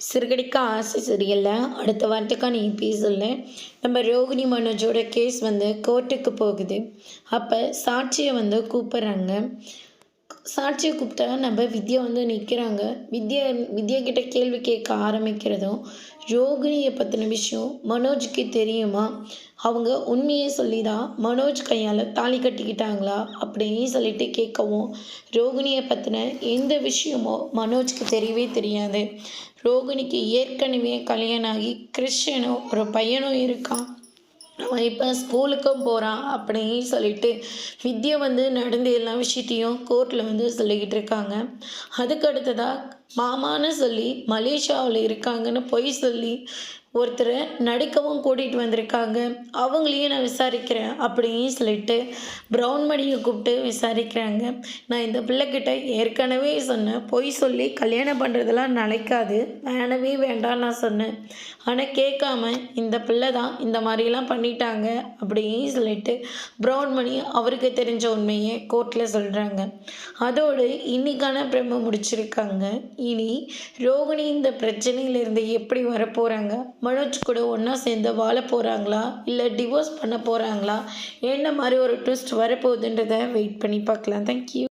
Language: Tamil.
சிறுகடிக்க ஆசை சீரியல்ல அடுத்த வாரத்துக்கான எபிசோடில் நம்ம ரோகிணி மனோஜோட கேஸ் கோர்ட்டுக்கு போகுது. அப்போ சாட்சியை கூப்பிட்றாங்க. சாட்சியை கூப்பிட்டா நம்ம வித்யா நிற்கிறாங்க. வித்யா கிட்ட கேள்வி கேட்க ஆரம்பிக்கிறதும், ரோகிணியை பற்றின விஷயம் மனோஜுக்கு தெரியுமா, அவங்க உண்மையை சொல்லி தான் மனோஜ் கையால் தாலி கட்டிக்கிட்டாங்களா அப்படின்னு சொல்லிட்டு கேட்கவும், ரோகிணியை பற்றின எந்த விஷயமோ மனோஜ்க்கு தெரியவே தெரியாது. ரோகிணிக்கு ஏற்கனவே கல்யாணம் ஆகி கிறிஸ்டியனும் ஒரு பையனும் இருக்கான். அவன் இப்போ ஸ்கூலுக்கும் போகிறான் அப்படின்னு சொல்லிட்டு வித்யா நடந்த எல்லா விஷயத்தையும் கோர்ட்டில் சொல்லிக்கிட்டு இருக்காங்க. அதுக்கு அடுத்ததாக மாமான்னு சொல்லி மலேசியாவில் இருக்காங்கன்னு பொய் சொல்லி ஒருத்தரை நடிக்கவும் கூட்டிகிட்டு வந்திருக்காங்க. அவங்களையும் நான் விசாரிக்கிறேன் அப்படின்னு சொல்லிட்டு ப்ரௌன் மணியை கூப்பிட்டு விசாரிக்கிறாங்க. நான் இந்த பிள்ளைக்கிட்ட ஏற்கனவே சொன்னேன், பொய் சொல்லி கல்யாணம் பண்ணுறதெல்லாம் நினைக்காது, வேணவே வேண்டாம் நான் சொன்னேன். ஆனால் கேட்காம இந்த பிள்ளை தான் இந்த மாதிரிலாம் பண்ணிட்டாங்க அப்படின்னு சொல்லிட்டு ப்ரௌன் மணி அவருக்கு தெரிஞ்ச உண்மையை கோர்ட்டில் சொல்கிறாங்க. அதோடு இன்னைக்கான பிரம்ம முடிச்சிருக்காங்க. இனி ரோகிணி இந்த பிரச்சனையிலேருந்து எப்படி வரப்போகிறாங்க, மனோஜ் கூட ஒன்றா சேர்ந்து வாழ போகிறாங்களா இல்லை டிவோர்ஸ் பண்ண போகிறாங்களா, என்ன மாதிரி ஒரு ட்விஸ்ட் வரப்போகுதுன்றதை வெயிட் பண்ணி பார்க்கலாம். தேங்க்யூ.